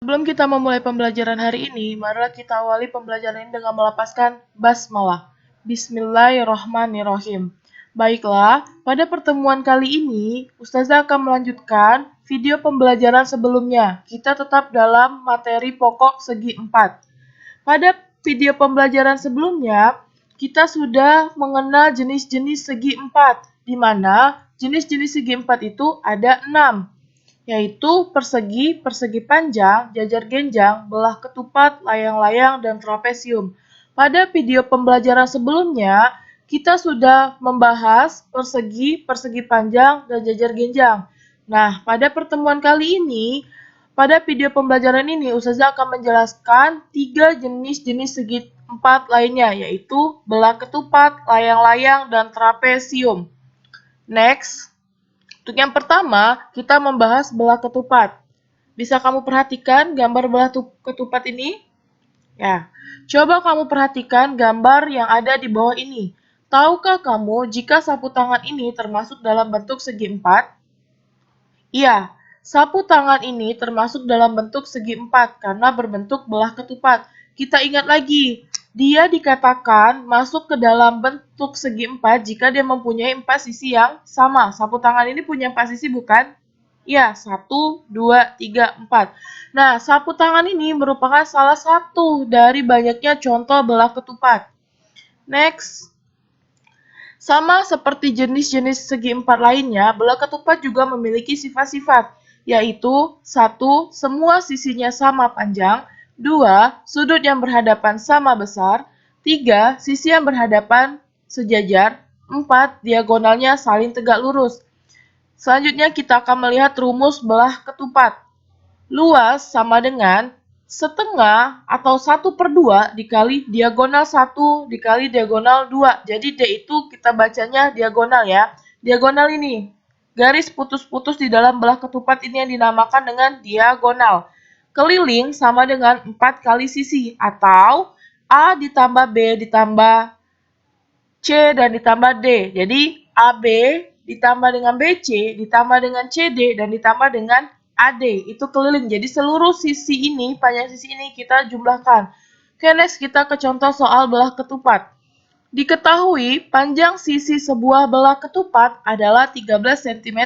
Sebelum kita memulai pembelajaran hari ini, marilah kita awali pembelajaran ini dengan melafazkan basmalah. Bismillahirrahmanirrahim. Baiklah, pada pertemuan kali ini, Ustazah akan melanjutkan video pembelajaran sebelumnya. Kita tetap dalam materi pokok segi 4. Pada video pembelajaran sebelumnya, kita sudah mengenal jenis-jenis segi 4, di mana jenis-jenis segi 4 itu ada 6. Yaitu persegi, persegi panjang, jajar genjang, belah ketupat, layang-layang, dan trapesium. Pada video pembelajaran sebelumnya, kita sudah membahas persegi, persegi panjang, dan jajar genjang. Nah, pada pertemuan kali ini, pada video pembelajaran ini, Ustazah akan menjelaskan 3 jenis-jenis segi 4 lainnya, yaitu belah ketupat, layang-layang, dan trapesium. Next. Untuk yang pertama, kita membahas belah ketupat. Bisa kamu perhatikan gambar belah ketupat ini? Ya, coba kamu perhatikan gambar yang ada di bawah ini. Tahukah kamu jika sapu tangan ini termasuk dalam bentuk segi 4? Iya, sapu tangan ini termasuk dalam bentuk segi 4 karena berbentuk belah ketupat. Kita ingat lagi, dia dikatakan masuk ke dalam bentuk segi 4 jika dia mempunyai 4 sisi yang sama. Sapu tangan ini punya 4 sisi bukan? Ya, 1, 2, 3, 4. Nah, sapu tangan ini merupakan salah satu dari banyaknya contoh belah ketupat. Next. Sama seperti jenis-jenis segi 4 lainnya, belah ketupat juga memiliki sifat-sifat, yaitu 1. Semua sisinya sama panjang, 2. Sudut yang berhadapan sama besar, 3. Sisi yang berhadapan sejajar, 4. Diagonalnya saling tegak lurus. Selanjutnya kita akan melihat rumus belah ketupat. Luas sama dengan setengah atau 1/2 dikali diagonal 1 dikali diagonal 2. Jadi D itu kita bacanya diagonal ya. Diagonal ini. Garis putus-putus di dalam belah ketupat ini yang dinamakan dengan diagonal. Keliling sama dengan 4 kali sisi atau A ditambah B ditambah C dan ditambah D. Jadi AB ditambah dengan BC ditambah dengan CD dan ditambah dengan AD, itu keliling. Jadi seluruh sisi ini, panjang sisi ini kita jumlahkan. Oke, next kita ke contoh soal belah ketupat. Diketahui panjang sisi sebuah belah ketupat adalah 13 cm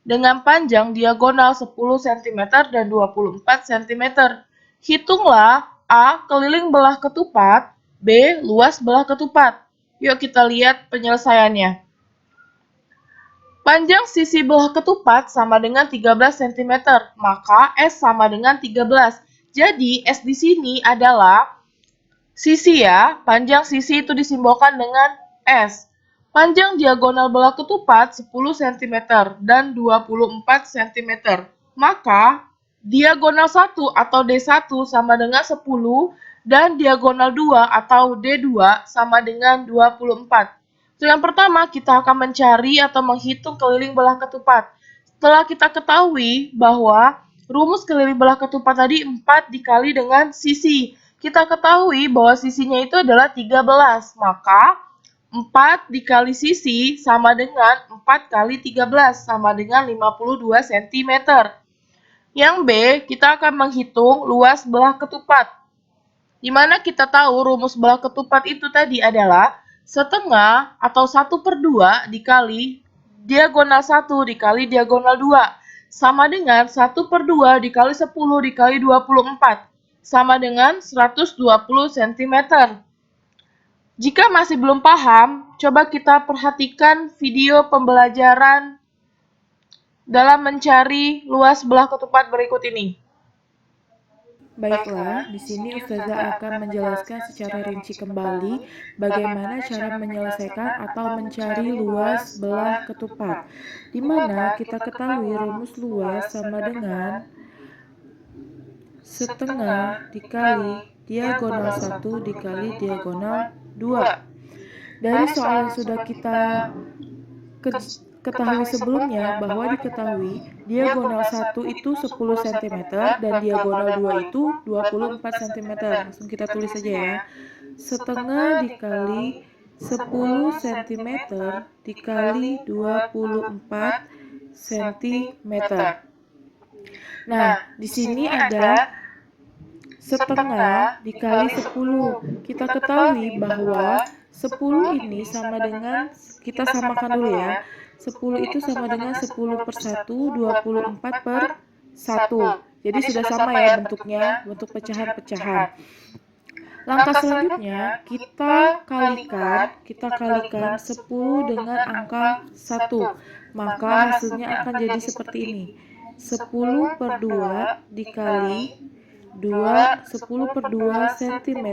dengan panjang diagonal 10 cm dan 24 cm. Hitunglah A. Keliling belah ketupat, B. Luas belah ketupat. Yuk kita lihat penyelesaiannya. Panjang sisi belah ketupat sama dengan 13 cm, maka S sama dengan 13. Jadi, S di sini adalah sisi ya, panjang sisi itu disimbolkan dengan S. Panjang diagonal belah ketupat 10 cm dan 24 cm. Maka, diagonal 1 atau D1 sama dengan 10 dan diagonal 2 atau D2 sama dengan 24. Untuk yang pertama, kita akan mencari atau menghitung keliling belah ketupat. Setelah kita ketahui bahwa rumus keliling belah ketupat tadi 4 dikali dengan sisi. Kita ketahui bahwa sisinya itu adalah 13, maka 4 dikali sisi sama dengan 4 kali 13, sama dengan 52 cm. Yang B, kita akan menghitung luas belah ketupat. Di mana kita tahu rumus belah ketupat itu tadi adalah setengah atau 1/2 dikali diagonal 1 dikali diagonal 2 sama dengan 1/2 dikali 10 dikali 24 sama dengan 120 cm. Jika masih belum paham, coba kita perhatikan video pembelajaran dalam mencari luas belah ketupat berikut ini. Baiklah, di sini Ustazah akan menjelaskan secara rinci kembali bagaimana cara menyelesaikan atau mencari luas belah ketupat. Di mana kita ketahui rumus luas sama dengan setengah dikali diagonal 1 dikali diagonal 2. Dari soal yang sudah kita ketahui sebelumnya bahwa diketahui diagonal 1 itu 10 cm dan diagonal 2 itu 24 cm. Langsung kita tulis saja ya. Setengah dikali 10 cm dikali 24 cm. Nah, di sini ada setengah dikali 10. Kita ketahui bahwa 10 ini sama dengan, kita samakan dulu ya. 10 itu sama dengan 10 per 1, 24 per 1. Jadi sudah sama ya bentuknya, bentuk pecahan-pecahan. Langkah selanjutnya, kita kalikan 10 dengan angka 1. Maka hasilnya akan jadi seperti ini. 10 per 2 dikali 10 per 2 cm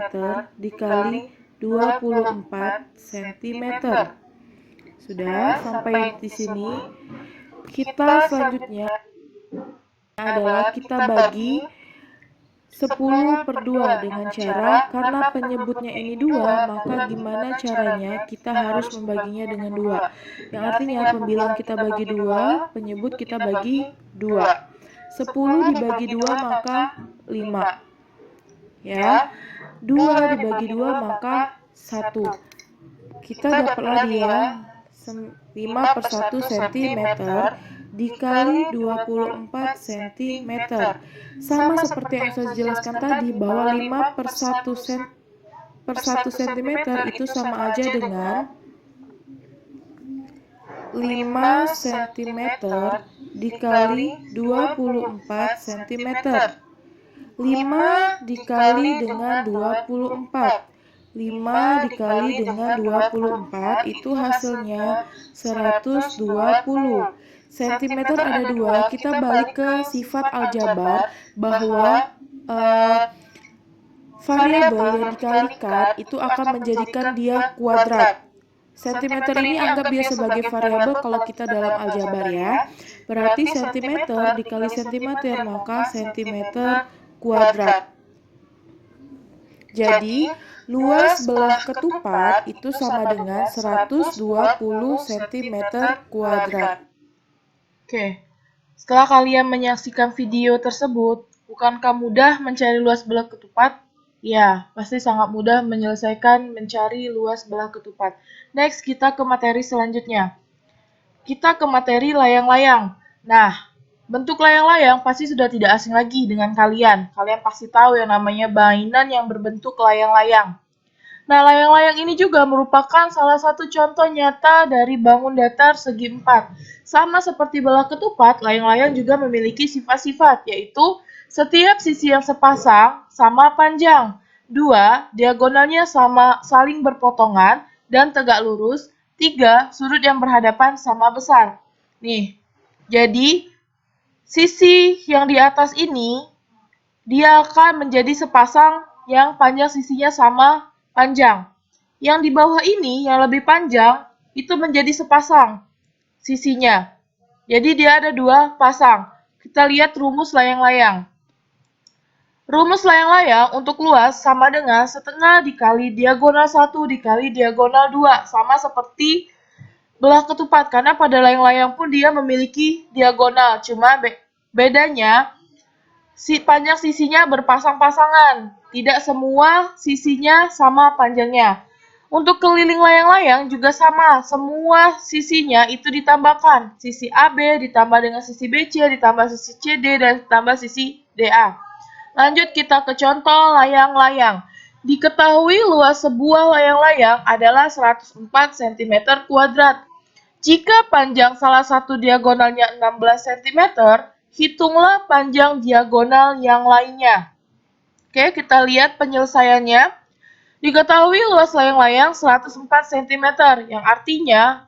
dikali 24 cm. Sudah sampai di sini. Kita selanjutnya adalah kita bagi 10 per 2 dengan cara, karena penyebutnya ini 2, maka gimana caranya kita harus membaginya dengan 2. Yang artinya pembilang kita bagi 2, penyebut kita bagi 2. 10 dibagi 2 maka 5. Ya. 2 dibagi 2 maka 1. Kita dapatlah dia 5 per 1 cm dikali 24 cm. Sama seperti yang saya jelaskan tadi, bahwa 5 per 1 cm itu sama aja dengan 5 cm dikali 24 cm. 5 dikali dengan 24. 5 dikali dengan 24 itu hasilnya 120. Sentimeter ada 2, kita balik ke sifat aljabar bahwa variabel yang dikalikan itu akan menjadikan dia kuadrat. Sentimeter ini anggap dia sebagai variabel kalau kita dalam aljabar ya. Berarti sentimeter dikali sentimeter maka sentimeter kuadrat. Jadi, luas belah ketupat itu sama dengan 120 cm kuadrat. Oke, setelah kalian menyaksikan video tersebut, bukankah mudah mencari luas belah ketupat? Ya, pasti sangat mudah menyelesaikan mencari luas belah ketupat. Next, kita ke materi selanjutnya. Kita ke materi layang-layang. Nah, bentuk layang-layang pasti sudah tidak asing lagi dengan kalian. Kalian pasti tahu yang namanya mainan yang berbentuk layang-layang. Nah, layang-layang ini juga merupakan salah satu contoh nyata dari bangun datar segi 4. Sama seperti belah ketupat, layang-layang juga memiliki sifat-sifat, yaitu setiap sisi yang sepasang sama panjang. 2, diagonalnya sama saling berpotongan dan tegak lurus. 3, sudut yang berhadapan sama besar. Nih, jadi sisi yang di atas ini, dia akan menjadi sepasang yang panjang sisinya sama panjang. Yang di bawah ini, yang lebih panjang, itu menjadi sepasang sisinya. Jadi dia ada 2 pasang. Kita lihat rumus layang-layang. Rumus layang-layang untuk luas sama dengan setengah dikali diagonal 1 dikali diagonal 2. Sama seperti belah ketupat, karena pada layang-layang pun dia memiliki diagonal. Cuma bedanya, panjang sisinya berpasang-pasangan. Tidak semua sisinya sama panjangnya. Untuk keliling layang-layang juga sama. Semua sisinya itu ditambahkan. Sisi AB ditambah dengan sisi BC, ditambah sisi CD, dan ditambah sisi DA. Lanjut kita ke contoh layang-layang. Diketahui luas sebuah layang-layang adalah 104 cm kuadrat. Jika panjang salah satu diagonalnya 16 cm, hitunglah panjang diagonal yang lainnya. Oke, kita lihat penyelesaiannya. Diketahui luas layang-layang 104 cm, yang artinya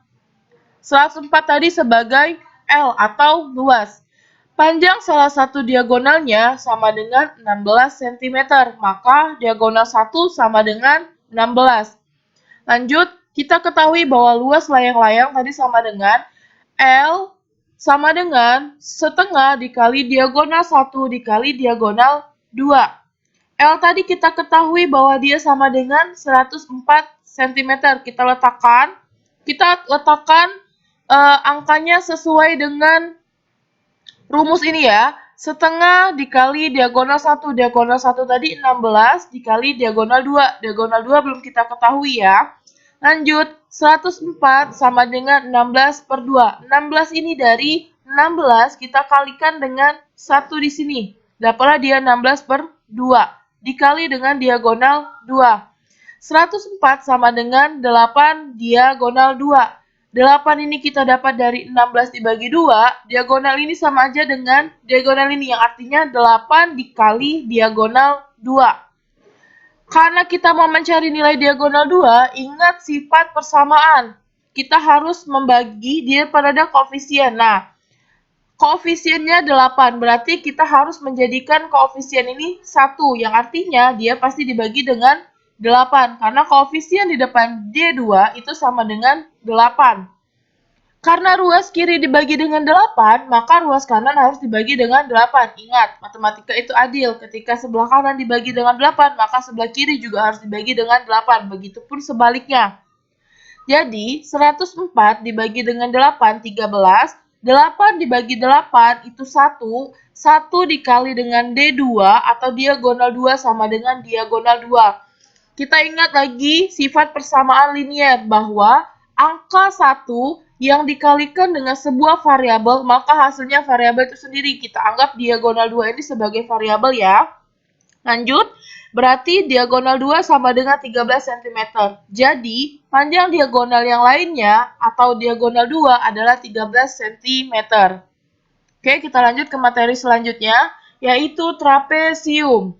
104 tadi sebagai L atau luas. Panjang salah satu diagonalnya sama dengan 16 cm, maka diagonal 1 sama dengan 16. Lanjut, kita ketahui bahwa luas layang-layang tadi sama dengan L sama dengan setengah dikali diagonal 1 dikali diagonal 2. L tadi kita ketahui bahwa dia sama dengan 104 cm. Kita letakkan angkanya sesuai dengan rumus ini ya. Setengah dikali diagonal 1. Diagonal 1 tadi 16 dikali diagonal 2. Diagonal 2 belum kita ketahui ya. Lanjut, 104 sama dengan 16 per 2. 16 ini dari 16 kita kalikan dengan 1 di sini. Dapatlah dia 16 per 2. Dikali dengan diagonal 2. 104 sama dengan 8 diagonal 2. 8 ini kita dapat dari 16 dibagi 2. Diagonal ini sama aja dengan diagonal ini, yang artinya 8 dikali diagonal 2. Karena kita mau mencari nilai diagonal 2, ingat sifat persamaan. Kita harus membagi dia pada koefisien. Nah, koefisiennya 8, berarti kita harus menjadikan koefisien ini 1, yang artinya dia pasti dibagi dengan 8. Karena koefisien di depan D2 itu sama dengan 8. Karena ruas kiri dibagi dengan 8, maka ruas kanan harus dibagi dengan 8. Ingat, matematika itu adil. Ketika sebelah kanan dibagi dengan 8, maka sebelah kiri juga harus dibagi dengan 8. Begitupun sebaliknya. Jadi, 104 dibagi dengan 8, 13. 8 dibagi 8 itu 1. 1 dikali dengan D2 atau diagonal 2 sama dengan diagonal 2. Kita ingat lagi sifat persamaan linier bahwa angka 1 yang dikalikan dengan sebuah variabel, maka hasilnya variabel itu sendiri. Kita anggap diagonal 2 ini sebagai variabel ya. Lanjut, berarti diagonal 2 sama dengan 13 cm. Jadi, panjang diagonal yang lainnya atau diagonal 2 adalah 13 cm. Oke, kita lanjut ke materi selanjutnya, yaitu trapesium.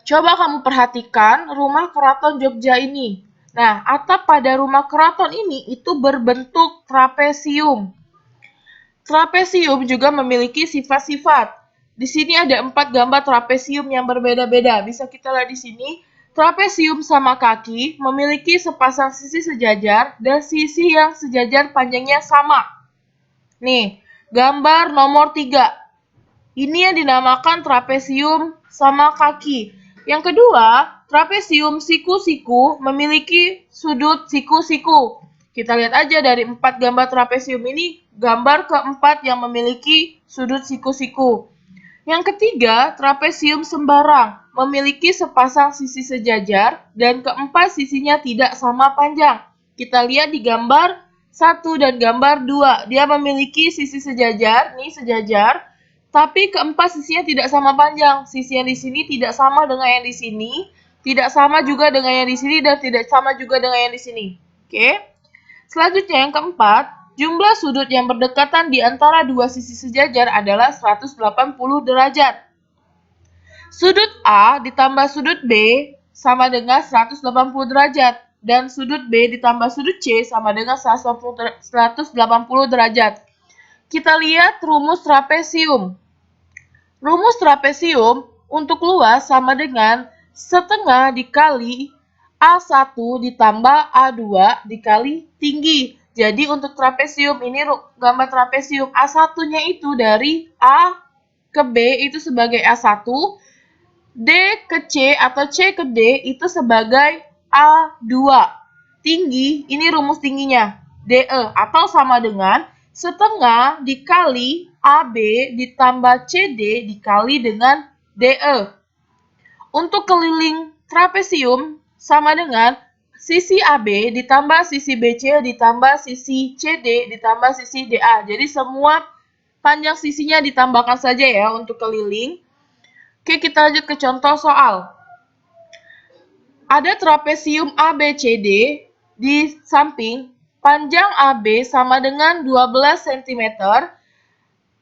Coba kamu perhatikan rumah keraton Jogja ini. Nah, atap pada rumah keraton ini itu berbentuk trapesium. Trapesium juga memiliki sifat-sifat. Di sini ada 4 gambar trapesium yang berbeda-beda. Bisa kita lihat di sini. Trapesium sama kaki memiliki sepasang sisi sejajar dan sisi yang sejajar panjangnya sama. Nih, gambar nomor 3. Ini yang dinamakan trapesium sama kaki. Yang kedua, trapesium siku-siku memiliki sudut siku-siku. Kita lihat aja dari 4 gambar trapesium ini, gambar keempat yang memiliki sudut siku-siku. Yang ketiga, trapesium sembarang memiliki sepasang sisi sejajar dan keempat sisinya tidak sama panjang. Kita lihat di gambar 1 dan gambar 2. Dia memiliki sisi sejajar, nih sejajar, tapi keempat sisinya tidak sama panjang. Sisi yang di sini tidak sama dengan yang di sini, tidak sama juga dengan yang di sini, dan tidak sama juga dengan yang di sini. Oke. Selanjutnya yang keempat, jumlah sudut yang berdekatan di antara dua sisi sejajar adalah 180 derajat. Sudut A ditambah sudut B sama dengan 180 derajat. Dan sudut B ditambah sudut C sama dengan 180 derajat. Kita lihat rumus trapesium. Rumus trapesium untuk luas sama dengan setengah dikali A1 ditambah A2 dikali tinggi. Jadi untuk trapesium ini gambar trapesium A1-nya itu dari A ke B itu sebagai A1, D ke C atau C ke D itu sebagai A2. Tinggi, ini rumus tingginya, DE atau sama dengan setengah dikali AB ditambah CD dikali dengan DE. Untuk keliling trapesium sama dengan sisi AB ditambah sisi BC ditambah sisi CD ditambah sisi DA. Jadi semua panjang sisinya ditambahkan saja ya untuk keliling. Oke, kita lanjut ke contoh soal. Ada trapesium ABCD di samping. Panjang AB sama dengan 12 cm,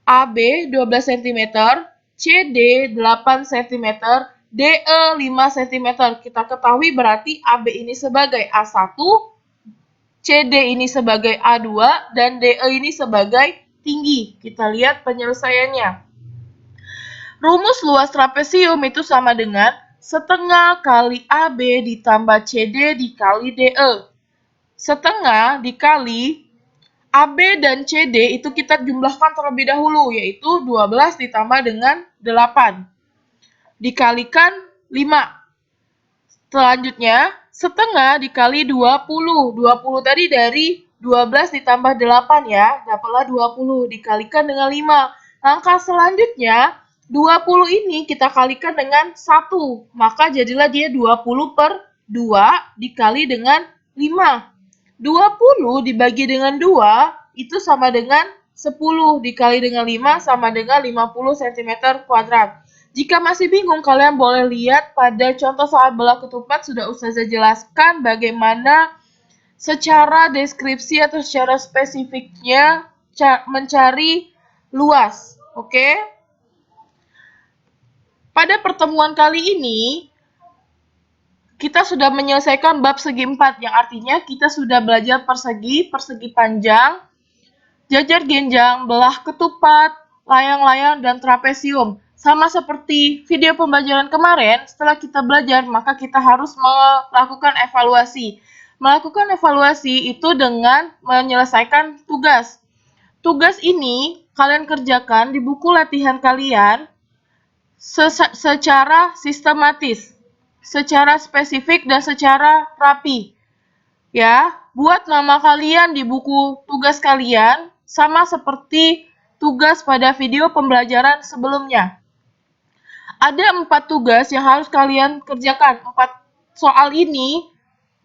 AB 12 cm, CD 8 cm, DE 5 cm. Kita ketahui berarti AB ini sebagai A1, CD ini sebagai A2, dan DE ini sebagai tinggi. Kita lihat penyelesaiannya. Rumus luas trapesium itu sama dengan setengah kali AB ditambah CD dikali DE. Setengah dikali AB dan CD itu kita jumlahkan terlebih dahulu, yaitu 12 ditambah dengan 8. Dikalikan 5. Selanjutnya, setengah dikali 20. 20 tadi dari 12 ditambah 8 ya, dapatlah 20. Dikalikan dengan 5. Langkah selanjutnya, 20 ini kita kalikan dengan 1. Maka jadilah dia 20 per 2 dikali dengan 5. 20 dibagi dengan 2 itu sama dengan 10 dikali dengan 5 sama dengan 50 cm kuadrat. Jika masih bingung, kalian boleh lihat pada contoh soal belah ketupat sudah Ustazah jelaskan bagaimana secara deskripsi atau secara spesifiknya mencari luas. Oke? Pada pertemuan kali ini, kita sudah menyelesaikan bab segi 4, yang artinya kita sudah belajar persegi, persegi panjang, jajar genjang, belah ketupat, layang-layang, dan trapesium. Sama seperti video pembelajaran kemarin, setelah kita belajar, maka kita harus melakukan evaluasi. Melakukan evaluasi itu dengan menyelesaikan tugas. Tugas ini kalian kerjakan di buku latihan kalian secara sistematis, secara spesifik, dan secara rapi. Ya, buat nama kalian di buku tugas kalian sama seperti tugas pada video pembelajaran sebelumnya. Ada 4 tugas yang harus kalian kerjakan. 4 soal ini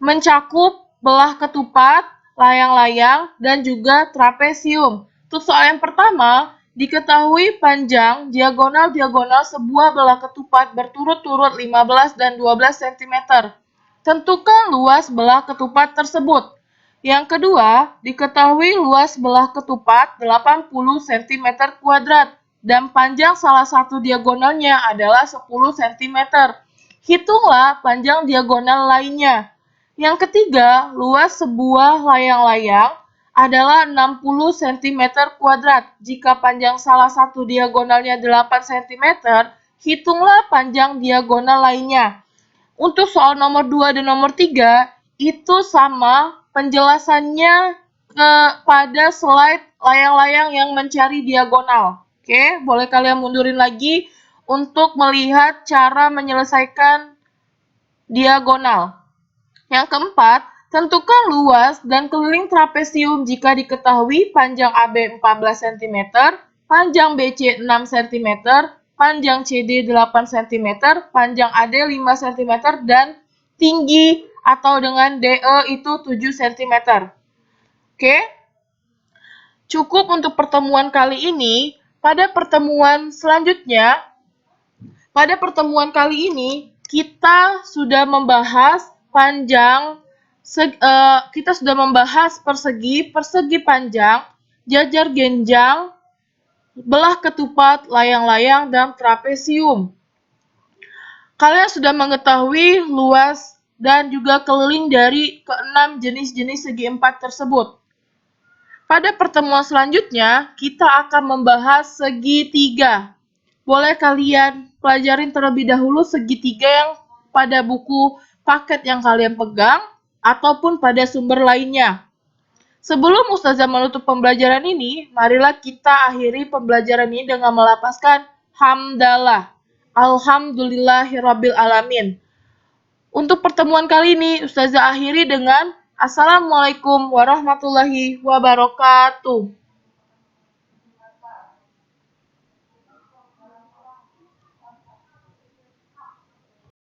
mencakup belah ketupat, layang-layang, dan juga trapesium. Untuk soal yang pertama, diketahui panjang diagonal-diagonal sebuah belah ketupat berturut-turut 15 dan 12 cm. Tentukan luas belah ketupat tersebut. Yang kedua, diketahui luas belah ketupat 80 cm kuadrat dan panjang salah satu diagonalnya adalah 10 cm. Hitunglah panjang diagonal lainnya. Yang ketiga, luas sebuah layang-layang adalah 60 cm kuadrat. Jika panjang salah satu diagonalnya 8 cm, hitunglah panjang diagonal lainnya. Untuk soal nomor 2 dan nomor 3, itu sama penjelasannya pada slide layang-layang yang mencari diagonal. Oke, boleh kalian mundurin lagi untuk melihat cara menyelesaikan diagonal. Yang keempat, tentukan luas dan keliling trapesium jika diketahui panjang AB 14 cm, panjang BC 6 cm, panjang CD 8 cm, panjang AD 5 cm, dan tinggi atau dengan DE itu 7 cm. Oke? Cukup untuk pertemuan kali ini. Pada pertemuan selanjutnya, kita sudah membahas persegi, persegi panjang, jajar genjang, belah ketupat, layang-layang, dan trapesium. Kalian sudah mengetahui luas dan juga keliling dari ke-6 jenis-jenis segi 4 tersebut. Pada pertemuan selanjutnya, kita akan membahas segitiga. Boleh kalian pelajarin terlebih dahulu segitiga yang pada buku paket yang kalian pegang, ataupun pada sumber lainnya. Sebelum Ustazah menutup pembelajaran ini, marilah kita akhiri pembelajaran ini dengan melafazkan hamdalah. Alhamdulillahirabbil alamin. Untuk pertemuan kali ini, Ustazah akhiri dengan Assalamualaikum warahmatullahi wabarakatuh.